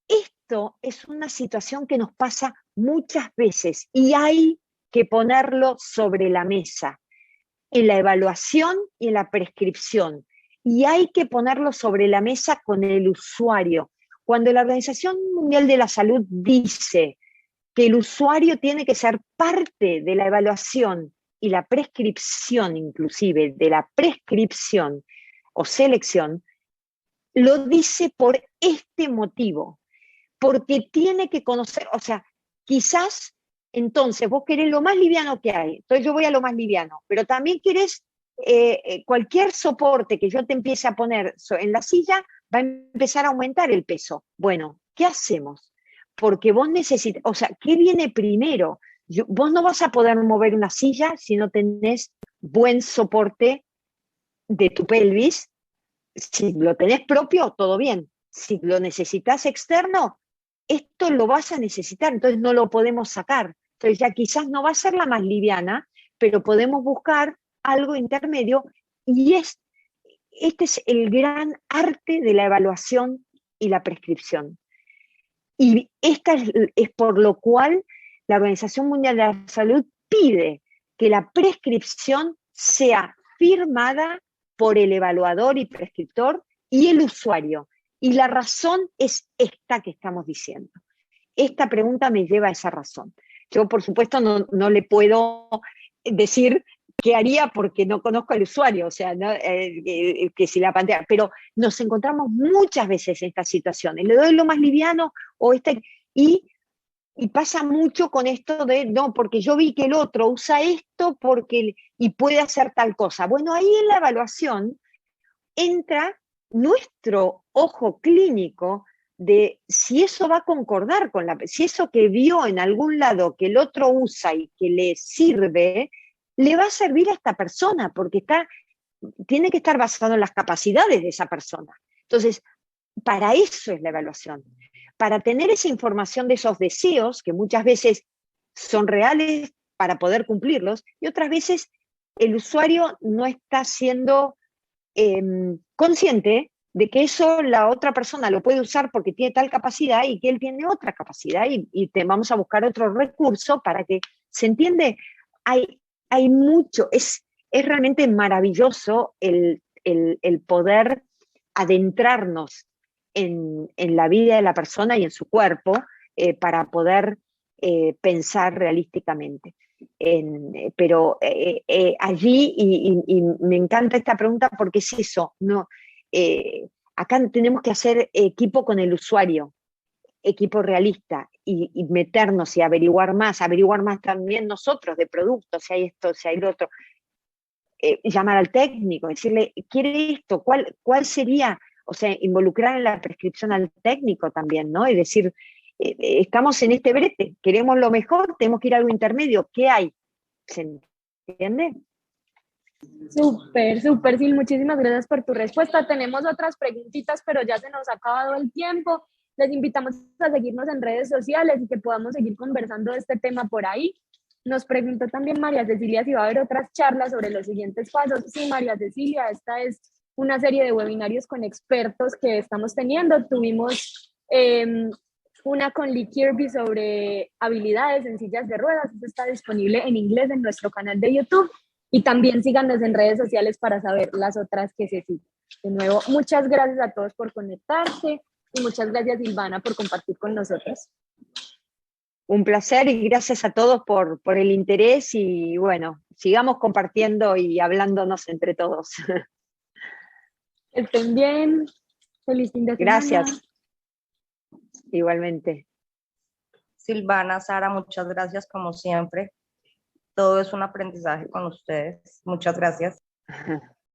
Esto es una situación que nos pasa muchas veces y hay que ponerlo sobre la mesa. en la evaluación y en la prescripción. Y hay que ponerlo sobre la mesa con el usuario. Cuando la Organización Mundial de la Salud dice que el usuario tiene que ser parte de la evaluación y la prescripción, inclusive de la prescripción o selección, lo dice por este motivo, porque tiene que conocer, o sea, quizás entonces vos querés lo más liviano que hay, entonces yo voy a lo más liviano, pero también querés cualquier soporte que yo te empiece a poner en la silla, va a empezar a aumentar el peso. Bueno, ¿qué hacemos? Porque vos necesitas, o sea, ¿qué viene primero? Vos no vas a poder mover una silla si no tenés buen soporte de tu pelvis. Si lo tenés propio, todo bien. Si lo necesitas externo, esto lo vas a necesitar, entonces no lo podemos sacar. Entonces ya quizás no va a ser la más liviana, pero podemos buscar algo intermedio y este es el gran arte de la evaluación y la prescripción. Y esta es por lo cual la Organización Mundial de la Salud pide que la prescripción sea firmada por el evaluador y prescriptor y el usuario. Y la razón es esta que estamos diciendo. Esta pregunta me lleva a esa razón. Yo, por supuesto, no le puedo decir qué haría porque no conozco al usuario, o sea, ¿no? Que si la pantalla, pero nos encontramos muchas veces en estas situaciones. Le doy lo más liviano y pasa mucho con esto de, no, porque yo vi que el otro usa esto y puede hacer tal cosa. Bueno, ahí en la evaluación entra nuestro ojo clínico de si eso va a concordar con si eso que vio en algún lado que el otro usa y que le sirve, le va a servir a esta persona, porque tiene que estar basado en las capacidades de esa persona. Entonces, para eso es la evaluación, para tener esa información de esos deseos, que muchas veces son reales para poder cumplirlos, y otras veces el usuario no está siendo consciente de que eso la otra persona lo puede usar porque tiene tal capacidad y que él tiene otra capacidad y vamos a buscar otro recurso para que, ¿se entiende? Hay mucho, es realmente maravilloso el poder adentrarnos en la vida de la persona y en su cuerpo para poder pensar realísticamente. Pero allí, y me encanta esta pregunta porque es eso, no, acá tenemos que hacer equipo con el usuario, equipo realista, y meternos y averiguar más también nosotros de productos, si hay esto, si hay lo otro, llamar al técnico, decirle, ¿quiere esto? ¿Cuál sería? O sea, involucrar en la prescripción al técnico también, ¿no? Y decir, estamos en este brete, queremos lo mejor, tenemos que ir a algo intermedio, ¿qué hay? ¿Se entiende? Súper, súper, Sil, muchísimas gracias por tu respuesta. Tenemos otras preguntitas, pero ya se nos ha acabado el tiempo. Les invitamos a seguirnos en redes sociales y que podamos seguir conversando de este tema por ahí. Nos preguntó también María Cecilia si va a haber otras charlas sobre los siguientes pasos. Sí, María Cecilia, esta es una serie de webinarios con expertos que estamos teniendo. Tuvimos una con Lee Kirby sobre habilidades en sillas de ruedas. Esto está disponible en inglés en nuestro canal de YouTube. Y también síganos en redes sociales para saber las otras que se siguen. De nuevo, muchas gracias a todos por conectarse y muchas gracias, Silvana, por compartir con nosotros. Un placer y gracias a todos por el interés y bueno, sigamos compartiendo y hablándonos entre todos. Estén bien. Feliz fin de semana. Gracias. Igualmente. Silvana, Sara, muchas gracias como siempre. Todo es un aprendizaje con ustedes. Muchas gracias.